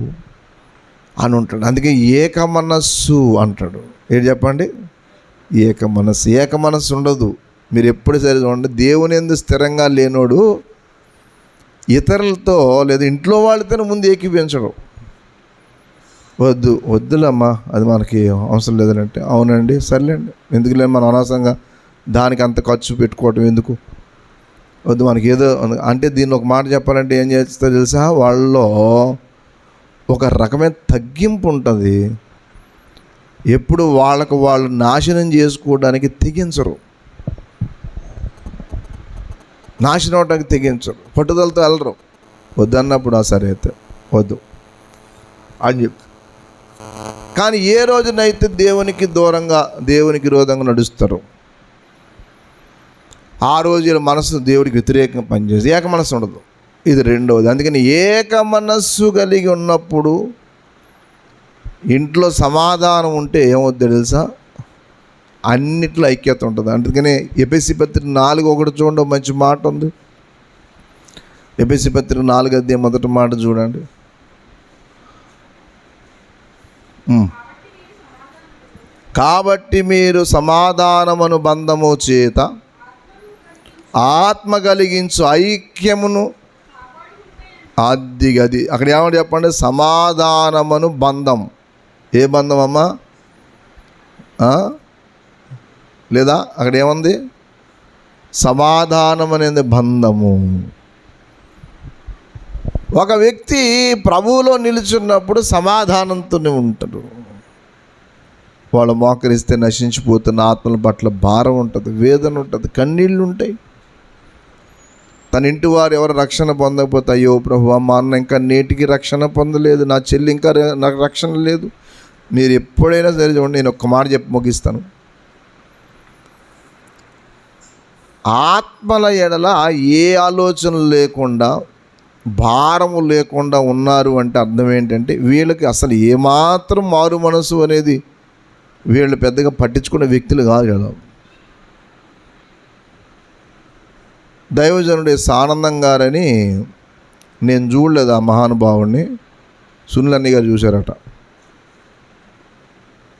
అని ఉంటాడు. అందుకే ఏక మనస్సు అంటాడు. ఏంటి చెప్పండి, ఏక మనస్సు ఉండదు. మీరు ఎప్పుడు సరే చూడండి, దేవుని యందు స్థిరంగా లేనోడు ఇతరులతో లేదా ఇంట్లో వాళ్ళతో ముందు ఏకీపించడం. వద్దులమ్మా, అది మనకి అవసరం లేదంటే అవునండి సర్లేండి, ఎందుకు లేదు మనం అనవసరంగా దానికి అంత ఖర్చు పెట్టుకోవటం ఎందుకు, వద్దు మనకి ఏదో అంటే. దీన్ని ఒక మాట చెప్పాలంటే ఏం చేస్తా తెలుసా, వాళ్ళలో ఒక రకమైన తగ్గింపు ఉంటుంది. ఎప్పుడు వాళ్ళకు వాళ్ళు నాశనం చేసుకోవడానికి తెగించరు, నాశనం అవడానికి తెగించరు, పట్టుదలతో వెళ్ళరు. వద్దన్నప్పుడు సరే అయితే వద్దు అని చెప్పి. కానీ ఏ రోజునైతే దేవునికి దూరంగా దేవునికి విరోధంగా నడుస్తారో ఆ రోజు మనసు దేవుడికి వ్యతిరేకంగా పనిచేసి ఏక మనస్సు ఉండదు. ఇది రెండవది. అందుకని ఏక మనస్సు కలిగి ఉన్నప్పుడు ఇంట్లో సమాధానం ఉంటే ఏమవుద్దో తెలుసా, అన్నిట్లో ఐక్యత ఉంటుంది. అందుకనే ఎఫెసీ పత్రిక 4:1 చూడండి, మంచి మాట ఉంది. ఎఫెసీ పత్రిక 4 మొదటి మాట చూడండి. కాబట్టి మీరు సమాధానమును బంధము చేత ఆత్మ కలిగించు ఐక్యమును అది అక్కడ ఏమని చెప్పండి, సమాధానమును బంధం. ఏ బంధం అమ్మా, లేదా అక్కడ ఏముంది, సమాధానం అనేది బంధము. ఒక వ్యక్తి ప్రభువులో నిలుచున్నప్పుడు సమాధానంతోనే ఉంటాడు. వాళ్ళు మోకరిస్తే నశించిపోతున్న ఆత్మల పట్ల భారం ఉంటుంది, వేదన ఉంటుంది, కన్నీళ్ళు ఉంటాయి. తన ఇంటి వారు ఎవరు రక్షణ పొందకపోతే అయ్యో ప్రభువా, మా అన్న ఇంకా నేటికి రక్షణ పొందలేదు, నా చెల్లి ఇంకా నాకు రక్షణ లేదు. మీరు ఎప్పుడైనా సరే చూడండి, నేను ఒక్క మాట చెప్పి ముగిస్తాను. ఆత్మల ఎడల ఏ ఆలోచన లేకుండా భారము లేకుండా ఉన్నారు అంటే అర్థం ఏంటంటే వీళ్ళకి అసలు ఏమాత్రం మారు మనసు అనేది వీళ్ళు పెద్దగా పట్టించుకునే వ్యక్తులు కాదు కదా. దైవజనుడు ఆనందం గారని నేను చూడలేదు, ఆ మహానుభావుడిని సునీల్ గారు చూశారట.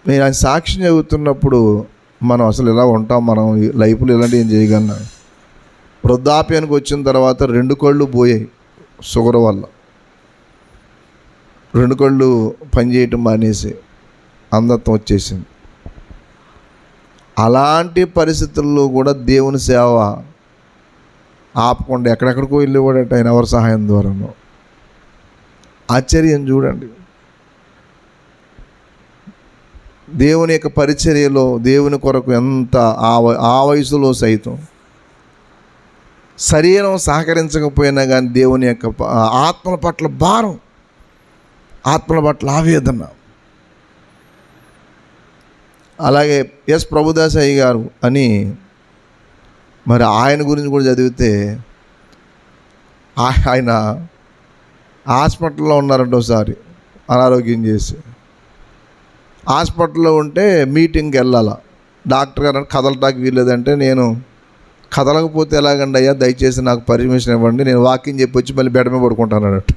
నేను ఆయన సాక్షి చదువుతున్నప్పుడు మనం అసలు ఎలా ఉంటాం, మనం లైఫ్లో ఇలాంటి ఏం చేయగలను. వృద్ధాప్యానికి వచ్చిన తర్వాత 2 కళ్ళు పోయాయి షుగర్ వల్ల, 2 కళ్ళు పనిచేయటం మానేసి అంధత్వం వచ్చేసింది. అలాంటి పరిస్థితుల్లో కూడా దేవుని సేవ ఆపకుండా ఎక్కడెక్కడికో వెళ్ళేవాడట ఆయన ఎవరి సహాయం ద్వారానో. ఆశ్చర్యం చూడండి. దేవుని యొక్క పరిచర్యలో దేవుని కొరకు ఎంత ఆ వయసులో సైతం శరీరం సహకరించకపోయినా కానీ దేవుని యొక్క ఆత్మల పట్ల భారం, ఆత్మల పట్ల ఆవేదన. అలాగే ఎస్ ప్రభుదాస్ అయ్య గారు అని, మరి ఆయన గురించి కూడా చదివితే ఆయన హాస్పిటల్లో ఉన్నారంట. ఒకసారి అనారోగ్యం చేసి హాస్పిటల్లో ఉంటే మీటింగ్కి వెళ్ళాల. డాక్టర్ గారు కదలటానికి వీల్లేదంటే, నేను కదలకపోతే ఎలాగండి అయ్యా, దయచేసి నాకు పర్మిషన్ ఇవ్వండి, నేను వాకింగ్ చెప్పి వచ్చి మళ్ళీ బెడ్ మీద పడుకుంటాను అన్నట్టు.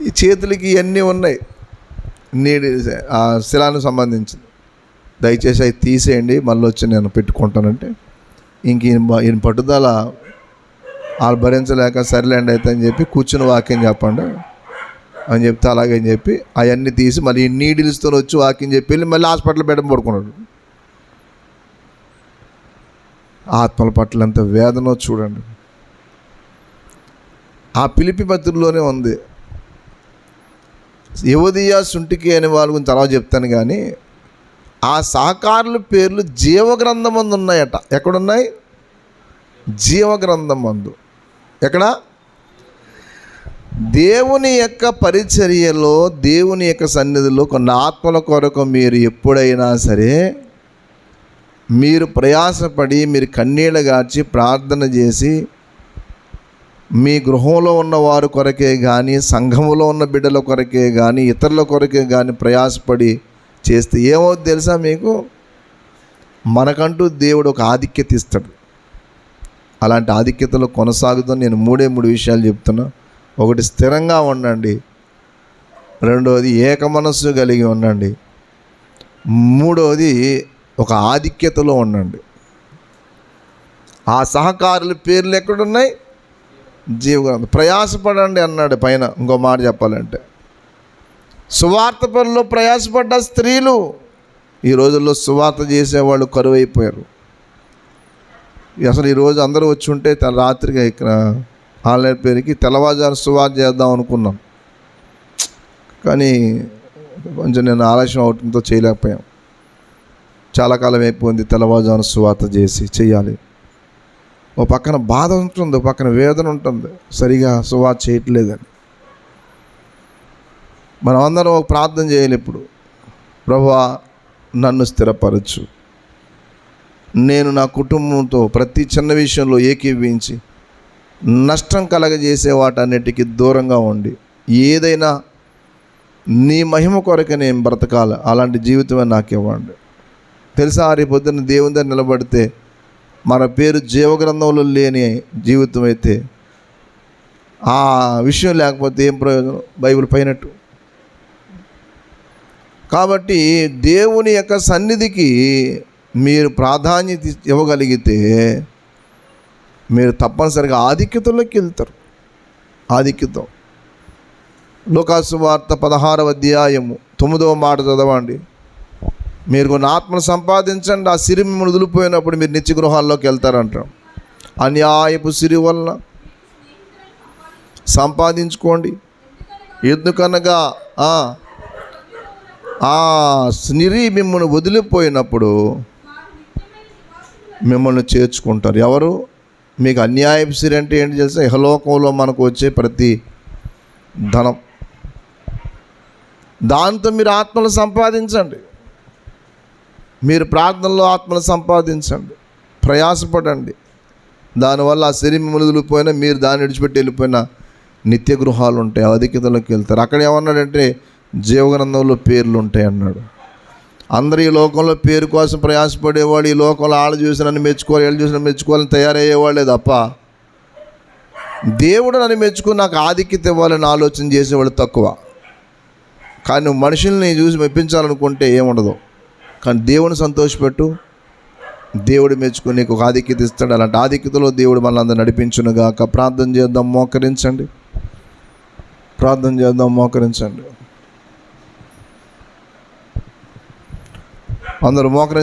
ఈ చేతులకి ఇవన్నీ ఉన్నాయి, ఆ శిలానికి సంబంధించింది. దయచేసి అవి తీసేయండి, మళ్ళీ వచ్చి నేను పెట్టుకుంటానంటే, ఇంక ఈయన పట్టుదల వాళ్ళు భరించలేక సరేలేండి అయితే అని చెప్పి కూర్చుని వాకింగ్ చెప్పండి అని చెప్తే అలాగే అని చెప్పి అవన్నీ తీసి మళ్ళీ నీడిల్స్తో వచ్చి వాకింగ్ చెప్పి వెళ్ళి మళ్ళీ హాస్పిటల్ బెడ్ పడుకున్నాడు. ఆత్మల పట్ల ఎంత వేదనో చూడండి. ఆ ఫిలిప్పీ పత్రికలోనే ఉంది. యువదియా సుంటికి అనే వాళ్ళ గురించి తర్వాత చెప్తాను. కానీ ఆ సహకారుల పేర్లు జీవగ్రంథం మందు ఉన్నాయట. ఎక్కడున్నాయి? జీవగ్రంథం మందు. ఎక్కడ? దేవుని యొక్క పరిచర్యలో, దేవుని యొక్క సన్నిధిలో కొన్ని ఆత్మల కొరకు మీరు ఎప్పుడైనా సరే మీరు ప్రయాసపడి, మీరు కన్నీళ్ళు గార్చి ప్రార్థన చేసి, మీ గృహంలో ఉన్న వారి కొరకే కానీ, సంఘములో ఉన్న బిడ్డల కొరకే కానీ, ఇతరుల కొరకే కానీ ప్రయాసపడి చేస్తే ఏమవుతుంది తెలుసా మీకు? మనకంటూ దేవుడు ఒక ఆధిక్యత ఇస్తాడు. అలాంటి ఆధిక్యతలో కొనసాగుతాను. నేను మూడు విషయాలు చెప్తున్నా. ఒకటి, స్థిరంగా ఉండండి. రెండవది, ఏక మనస్సు కలిగి ఉండండి. మూడవది, ఒక ఆధిక్యతలో ఉండండి. ఆ సహకారుల పేర్లు ఎక్కడున్నాయి? జీవగ్రంథం. ప్రయాసపడండి అన్నాడు పైన. ఇంకో మాట చెప్పాలంటే, సువార్త పనుల్లో ప్రయాసపడ్డ స్త్రీలు. ఈ రోజుల్లో సువార్త చేసేవాళ్ళు కరువైపోయారు. అసలు ఈరోజు అందరూ వచ్చి ఉంటే రాత్రిగా ఇక్కడ ఆన్లైన్ పేరుకి తెల్లవారుజాము సువార్త చేద్దాం అనుకున్నాం. కానీ కొంచెం నేను ఆలస్యం అవడంతో చేయలేకపోయాం. చాలా కాలం అయిపోయింది తెల్లవారుజాము సువార్త చేయాలి. ఓ పక్కన బాధ ఉంటుంది, ఓ పక్కన వేదన ఉంటుంది, సరిగా సువార్త చేయట్లేదని. మనం అందరం ఒక ప్రార్థన చేయాలి ఇప్పుడు. ప్రభువా, నన్ను స్థిరపరచు. నేను నా కుటుంబంతో ప్రతి చిన్న విషయంలో ఏకీభవించి నష్టం కలగజేసే వాటన్నిటికీ దూరంగా ఉండి ఏదైనా నీ మహిమ కొరకు నేను బ్రతకాలి. అలాంటి జీవితమే నాకు ఇవ్వండి. తెలుసా, రేపు పొద్దున్న దేవుని దగ్గర నిలబడితే మన పేరు జీవగ్రంథంలో లేని జీవితం అయితే ఆ విషయం లేకపోతే ఏం ప్రయోజనం? బైబిల్ పైనట్టు. కాబట్టి దేవుని యొక్క సన్నిధికి మీరు ప్రాధాన్యత ఇవ్వగలిగితే మీరు తప్పనిసరిగా ఆధిక్యతలోకి వెళ్తారు. ఆధిక్యతం. లూకాసు వార్త 16వ అధ్యాయము 9వ మాట చదవండి. మీరు కొన్ని ఆత్మను సంపాదించండి, ఆ సిరి మిమ్మల్ని వదిలిపోయినప్పుడు మీరు నిత్య గృహాల్లోకి వెళ్తారంటాం. అన్యాయపు సిరి వలన సంపాదించుకోండి. ఎందుకనగా ఆ సిరి మిమ్మల్ని వదిలిపోయినప్పుడు మిమ్మల్ని చేర్చుకుంటారు. ఎవరు? మీకు అన్యాయపు సిరి అంటే ఏంటి తెలుసా? ఇహలోకంలో మనకు వచ్చే ప్రతి ధనం, దాంతో మీరు ఆత్మలు సంపాదించండి. మీరు ప్రార్థనలో ఆత్మలు సంపాదించండి, ప్రయాసపడండి. దానివల్ల ఆ సిరి మిమ్మల్ని వదిలిపోయినా, మీరు దాన్ని విడిచిపెట్టి వెళ్ళిపోయినా నిత్య గృహాలు ఉంటాయి, అధికతలోకి వెళ్తారు. అక్కడ ఏమన్నాడంటే జీవగ్రంథంలో పేర్లు ఉంటాయి అన్నాడు. అందరూ ఈ లోకంలో పేరు కోసం ప్రయాసపడేవాడు, ఈ లోకంలో ఆళ్ళు చూసి నన్ను మెచ్చుకోవాలి, వీళ్ళు చూసి నన్ను మెచ్చుకోవాలని తయారయ్యేవాళ్ళే తప్ప దేవుడు నన్ను మెచ్చుకుని నాకు ఆధిక్యత ఇవ్వాలని ఆలోచన చేసేవాళ్ళు తక్కువ. కానీ నువ్వు మనుషుల్ని చూసి మెప్పించాలనుకుంటే ఏముండదు. కానీ దేవుని సంతోషపెట్టు, దేవుడు మెచ్చుకుని నీకు ఒక ఆధిక్యత ఇస్తాడు. అలాంటి ఆధిక్యతలో దేవుడు మనల్ని అందరూ నడిపించునుగాక. ప్రార్థన చేద్దాం, మోకరించండి. ప్రార్థన చేద్దాం, మోకరించండి. అందరూ మోకరించి